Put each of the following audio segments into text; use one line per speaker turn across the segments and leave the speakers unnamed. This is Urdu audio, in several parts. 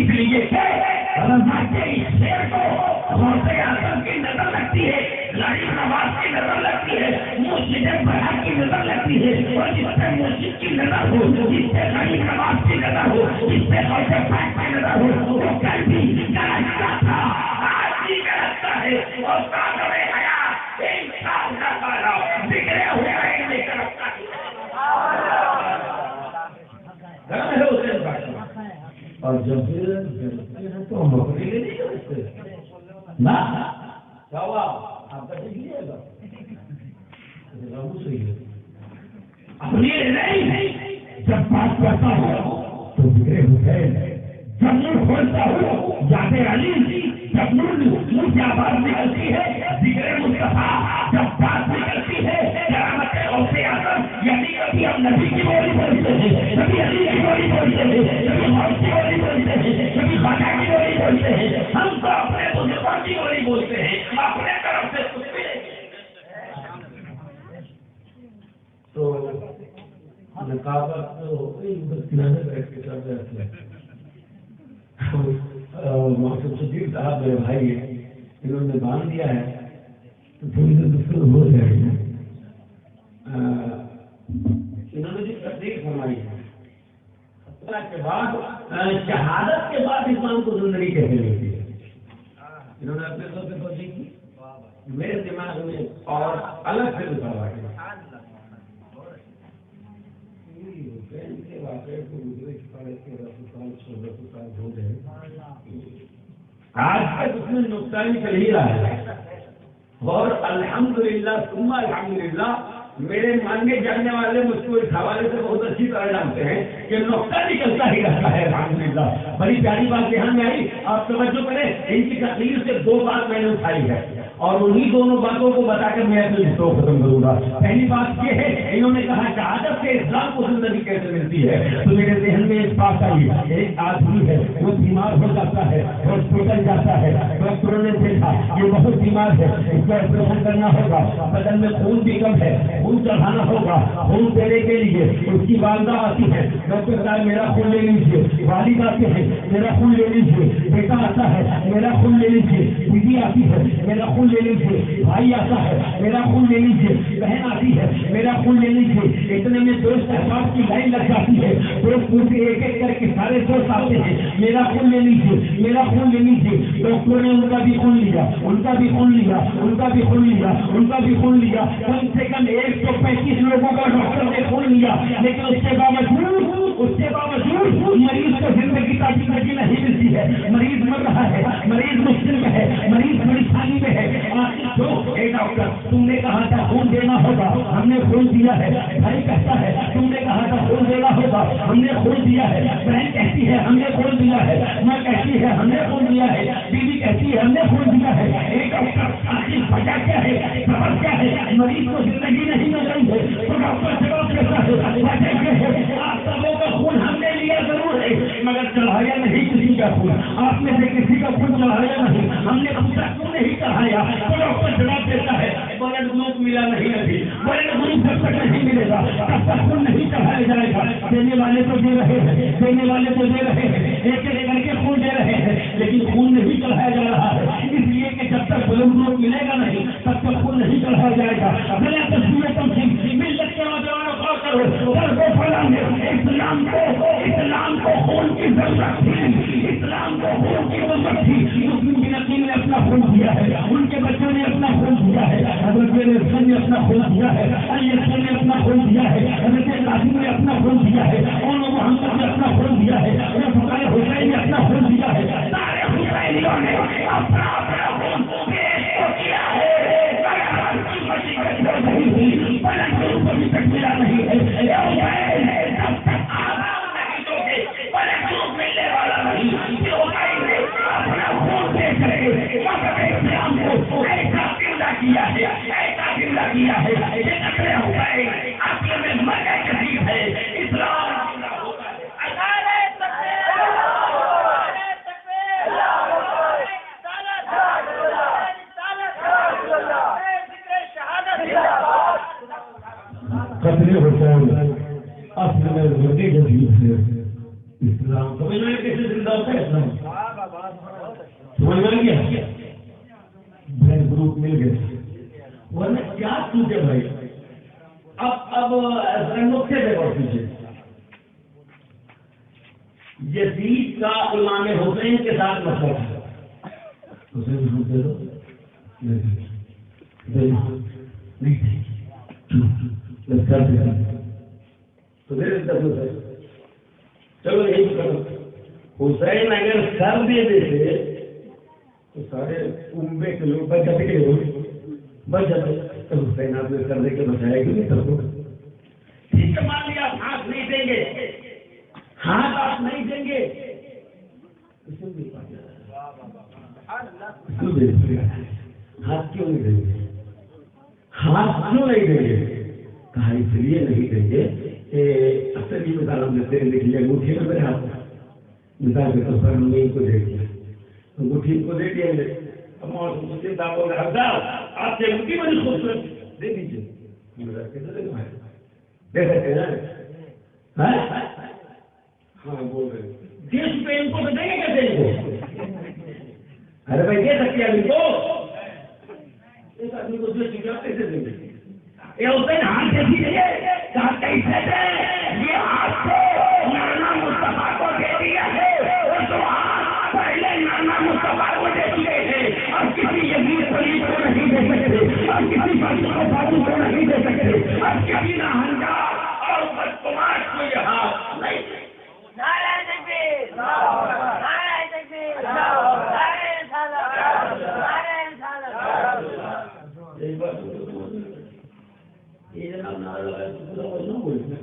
اس لیے کہ رضا کے اس شعر کو غوث اعظم کی نظر لگتی ہے، غریب نواز کی نظر لگتی ہے، مرشد بڑا کی نظر لگتی ہے، اور جس پہ مرشد کی نظر ہو، جس پہ غریب نواز کی نظر ہو، جس پہ غوث پاک کی نظر ہو، وہ کل بھی گرجتا تھا، آج بھی گرجتا ہے، اور صاحب حیات انسان کا پالا بگڑے ہوئے رہنے کا رکھتا ہے۔ ہے حسین بھائی، اور جب پھر تو ہم اپنے لیے نہیں کرتے نا، کیا ہوا آپ کا ٹھیک ہے گا اپنے لیے نہیں، جب بات کرتا ہوں تو بگڑے حسین، جب نور کھولتا ہوں یاد علی، جب نور منہ سے آواز نکلتی ہے بگڑے مصطفیٰ، جب بات نکلتی ہے کرامت غوث اعظم، یعنی کبھی ہم نبی کی بولی بولتے ہیں، کبھی علی کی بولی بولتے ہیں، کبھی غوث کی بولی بولتے ہیں، کبھی خواجہ کی بولی بولتے ہیں، ہم تو اپنے بزرگوں کی بولی بولتے ہیں، اپنے طرف سے کچھ بھی نہیں۔ تو نقابت بیٹھ کے سب محسن صدیق صاحب میرے بھائی ہیں، انہوں نے باندھ دیا ہے تو تھوڑی دیر دوسرے ہو جائے گی۔ انہوں نے جو تصدیق فرمائی ہے کے بعد، شہادت کے بعد اسلام کو زندگی کیسے ملتی ہے، انہوں نے اپنے طور پہ تصدیق کی، میرے دماغ میں اور الگ سے اتروا ہے۔ آج تک اس میں نقصان چل ہی رہا ہے، اور الحمدللہ ثم الحمدللہ میرے ماننے جاننے والے مجھ کو اس حوالے سے بہت اچھی طرح جانتے ہیں کہ نقطہ نکلتا ہی رہتا ہے الحمدللہ۔ بڑی پیاری بات دھیان میں آئی، آپ توجہ کریں، ان کی تقریر سے دو بات میں نے اٹھائی ہے اور انہی دونوں باتوں کو بتا کر میں اپنے کو ختم کروں گا۔ پہلی بات یہ ہے، انہوں نے کہا شہادت سے اسلام کو زندگی کیسے ملتی ہے، تو میرے ذہن میں ایک بات آئی، ایک آدمی ہے وہ بیمار ہو جاتا ہے، ہاسپٹل جاتا ہے، ڈاکٹروں نے دیکھا یہ بہت بیمار ہے، اس کو آپریشن کرنا ہوگا، بدن میں خون بھی کم ہے، خون چڑھانا ہوگا، خون دینے کے لیے اس کی والدہ آتی ہے، ڈاکٹر صاحب میرا خون لے لیجیے، والد آتے ہیں میرا خون لے لیجیے، بیٹا آتا ہے میرا خون لے لیجیے، بیوی آتی ہے میرا خون لے لیجیے، بھائی آتا ہے میرا خون لے لیجیے، بہن آتی ہے میرا خون لے لیجیے، اتنے میں دوست احباب کی لائن لگ جاتی ہے، دوست پوچھتے ایک ایک کر کے سارے دوست آتے ہیں میرا خون لے لیجیے، میرا خون لے لیجیے، ڈاکٹروں نے ان کا بھی خون لیا، ان کا بھی خون لیا، ان کا بھی خون لیا، ان کا بھی خون لیا، کم سے کم 135 لوگوں کا ڈاکٹر نے خون لیا، لیکن اس کے باوجود مریض کو زندگی کا زندگی نہیں ملتی ہے، مریض مر رہا ہے، مریض مشکل میں ہے، مریض پریشانی میں ہے۔ جو اے ڈاکٹر تم نے کہا تھا خون دینا ہوگا، ہم نے خون دیا ہے، بھائی کہتا ہے تم نے کہا تھا خون دینا ہوگا، ہم نے خون دیا ہے، بہن کہتی ہے ہم نے خون دیا ہے، ماں کہتی ہے ہم نے خون دیا ہے، بیوی کہتی ہے ہم نے خون دیا ہے۔ ایک ڈاکٹر آخر وجہ کیا ہے، سبب کیا ہے، مریض کو زندگی نہیں مل رہی ہے تو ڈاکٹر جواب دیتا ہے وجہ کیا ہے، آپ سبوں کا خون ہم نے لیا ضرور ہے مگر چڑھایا نہیں کسی کا خون، آپ میں سے کسی کا خون چڑھایا نہیں، ہم نے پوچھا کیوں نہیں چڑھایا تو ڈاکٹر جواب دیتا ہے بلڈ گروپ ملا نہیں ابھی، بلڈ گروپ جب تک نہیں ملے گا تب تک خون نہیں چڑھایا جائے گا۔ دینے والے تو دے رہے ہیں، دینے والے تو دے رہے ہیں، ایک ایک کر کے خون دے رہے ہیں لیکن خون نہیں چڑھایا جا رہا ہے، اس لیے کہ جب تک بلڈ گروپ ملے گا نہیں تب تک خون نہیں چڑھایا جائے گا۔ بلا تصویر تمہیں ملت کے نوجوانوں کو کرو اسلام کو خون کی ضرورت تھی، اسلام کو خون کی ضرورت تھی، مسلم بن عقیل نے اپنا خون دیا ہے، ان کے بچوں نے اپنا خون دیا ہے، حضرت رسول نے اپنا خون دیا ہے، علی رسول نے اپنا خون دیا ہے، حضرت قاسم نے اپنا خون دیا ہے، اور محمد نے اپنا خون دیا ہے، فقائے حسین نے اپنا خون دیا ہے، سارے حسینیوں نے اپنا خون پیش کیا ہے، نہیں ہوئی بلکہ ابھی تک ملا نہیں ہے، جب تک آرام نہیں دو گے بلکہ ملنے والا نہیں، اپنا خون دے کر اسلام کو ایسا زندہ کیا ہے، ایسا زندہ کیا ہے، یہ نقلیں ہو گئے اصل میں مکہ شریف ہے، اسلام قتل حسین اصل میں وزیر جدید ہے، اسلام سمجھ میں کیسے زندہ ہوتا ہے اسلام؟ سمجھ میں گیا؟ بھائی گروپ مل گئے ورنہ کیا ٹوٹے بھائی. اب نقطے پہ اور پیچھے یزید کا امام حسین کے ساتھ مسئلہ تھا. حسین ہم دے دو چلو یہی کرو. حسین اگر سر دے دیتے تو سارے کنبے کے لوگ بچ جاتے بچ جاتے. تو حسین آپ نے سر دے کے بچایا کہ نہیں سب کو؟ ٹھیک ہے مان لیا ہاتھ نہیں دیں گے, ہاتھ آپ نہیں دیں گے, ہاتھ کیوں نہیں دیں گے؟ ہاتھ کیوں نہیں دیں گے؟ کہا اس لیے نہیں دیں گے کہ اکثر یہ مثال ہم دیتے ہیں. دیکھیے انگوٹھی میں میرے ہاتھ مثال کے طور پر ہم نے ان کو دے دیا, انگوٹھی کو دے دیا. آپ سے انگوٹھی بڑی خوبصورت دے دیجیے, دے سکتے ہیں. ہاں بول رہے دیش پہ ان کو دیں گے کیسے ان کو؟ ارے بھائی دے سکتے ہیں ان کو, ایک آدمی کو دیش کیا کیسے دیں گے؟ یہ حسین ہاتھ سے دیجیے کیسے دیں؟ یہ ہاتھ سے نانا مصطفیٰ کو دے دیا ہے. پہلے نانا مصطفیٰ کو دے دیے تھے, اب کسی یزید پلیت کو نہیں دے سکتے, اب کسی فاروق کو نہیں دے سکتے, اب کسی ناہنجا اور بدقماش کو یہ ہاتھ نہیں دے. نعرہ تکبیر, نعرہ تکبیر, نعرہ رسالت, نعرہ رسالت. ایک بات یہ جناب نعرہ لگایا تو پورا وجہ نہ بولتے,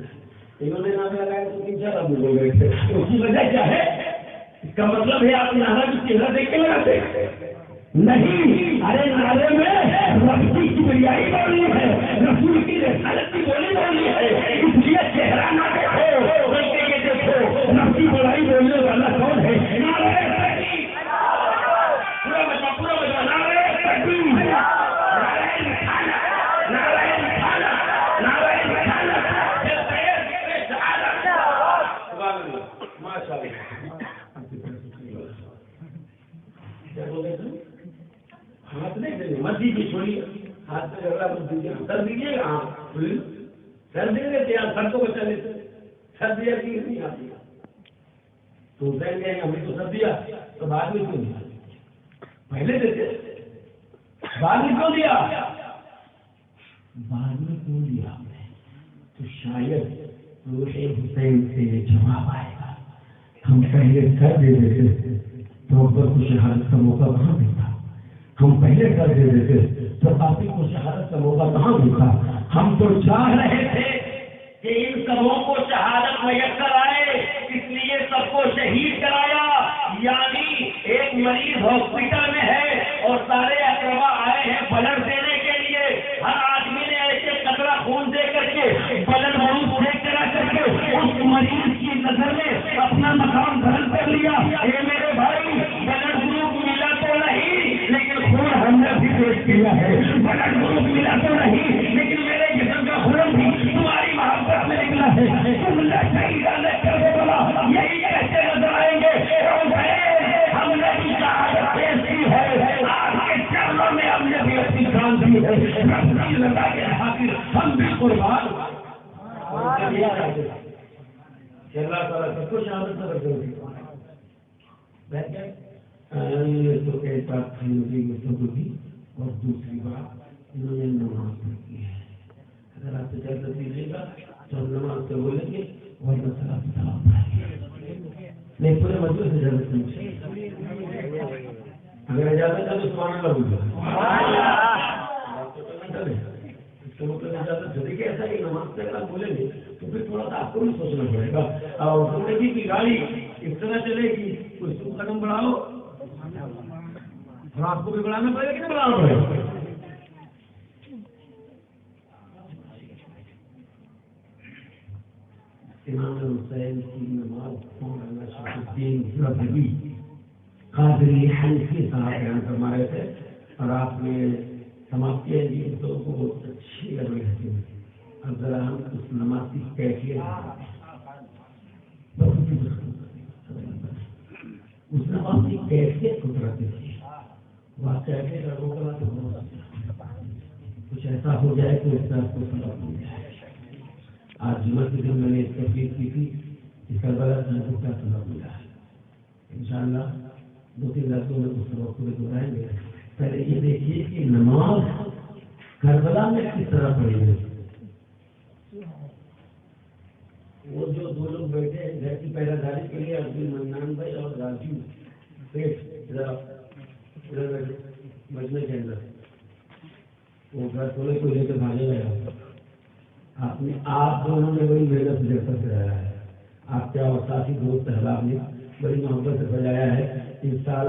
انہوں نے نعرہ لگایا تو تین چار آدمی بول رہے تھے. اس کی وجہ کیا ہے؟ اس کا مطلب ہے آپ نعرہ کی چہرہ دیکھ کے لگاتے نہیں. ارے نعرے میں رب کی کبریائی بولی ہے, رسول کی رسالت کی بولی بولی ہے, اس لیے چہرہ نہ دیکھو بلکہ یہ دیکھو رب کی بڑائی بولنے والا کون ہے. نعرہ تکبیر, پورا بچہ پورا بچہ, نعرہ تکبیر, نعرہ رسالت, نعرہ رسالت, نعرہ رسالت. ماشاء اللہ. ہاتھ نہیں دیں گے, مسجد کی چھوڑیے, ہاتھ سے جھگڑا مت دیجیے, سر دیجیے گا. آپ سر دے دیتے آپ, سر کو بچا لیتے, سر دیا کہ نہیں آتی تو حسین کہیں ہمیں تو سر دیا تو بعد میں کیوں دیا؟ پہلے دیتے, بعد میں کیوں دیا؟ بعد میں کیوں دیا ہم نے؟ تو شاید روح حسین سے یہ جواب آئے گا. ہم پہلے کر دے دیتے تو اکبر کو شہادت کا موقع کہاں ملتا؟ ہم پہلے کر دے دیتے تو باقی کو شہادت کا موقع کہاں ملتا؟ ہم تو چاہ رہے تھے کہ ان سبوں کو شہادت میسر آئے, اس لیے سب کو شہید کرایا. یعنی ایک مریض ہاسپٹل میں ہے اور سارے اقربا آئے ہیں بلڈ دینے کے لیے. ہر آدمی نے ایسے قطرہ خون دے کر کے بلڈ معروف چیک کرا کر کے اس مریض کی نظر میں اپنا مقام بلند کر لیا. اے میرے بھائی, بلڈ گروپ ملا تو نہیں لیکن خون ہم نے بھی پیش کیا ہے. بلڈ گروپ ملا تو نہیں لیکن میرے جسم کا خون بھی تمہاری محبت میں نکلا ہے. تم نے صحیح جانے کر دے بولا, یہی کیسے نظر آئیں گے؟ ہم نے بھی شہادت پیش کی ہے, آپ کے چرنوں میں ہم نے بھی اپنی جان دی ہے. اللہ کے خاطر ہم بھی قربان. اللہ تعالیٰ سب کو شہادت نظر کرے. تو ایک بات گفتگو کی, اور دوسری بات انہوں نے نماز پڑھی ہے. اگر آپ اجازت دیجیے گا تو ہم نماز سے بولیں گے اور مسئلہ سلام پڑھیں گے. نہیں پورے مجلس سے اجازت نہیں چاہیے. اگر اجازت ہے تو سبحان اللہ بول دو. اجازت چلے گی ایسا کہ نماز سے اگر بولیں گے تو پھر تھوڑا سا آپ کو بھی سوچنا پڑے گا. اور زندگی کی گاڑی اس طرح چلے گی, کوئی قدم بڑھاؤ اور آپ کو بھی بڑھانا پڑے گا کہ نہیں بڑھانا پڑے گا. امام حسین کی نماز مولانا شرف الدین زربی قادری حنفی صاحب بیان فرما رہے تھے, اور آپ نے سماپت کیا جی تو بہت اچھی لگ رہی ہے. اب ذرا ہم اس نماز کی کیفیت کیفیت قدرت کی واقعہ کے لوگوں کا تو ہو سکتا کچھ ایسا ہو جائے کہ اس سے آپ کو سبق مل جائے. آج جمعہ کے دن میں نے اس تفریح کی تھی کہ کربلا سے ہم کا سبق ملا ہے. انشاءاللہ 2-3 لفظوں میں کچھ سبق پورے دہرائیں گے. پہلے یہ دیکھیے کہ نماز کربلا میں کس طرح پڑھی گئی. وہ جو 2 لوگ بیٹھے ہیں گھر کی پہرہ داری کے لیے عبد المنان بھائی اور راجو مجمے کے اندر وہ گھر تھوڑے کو لے کے بھاگے گیا. آپ دونوں نے بڑی محنت سے رہا ہے. آپ کیا اور ساتھی دوست احباب نے بڑی محبت سے بجایا ہے. اس سال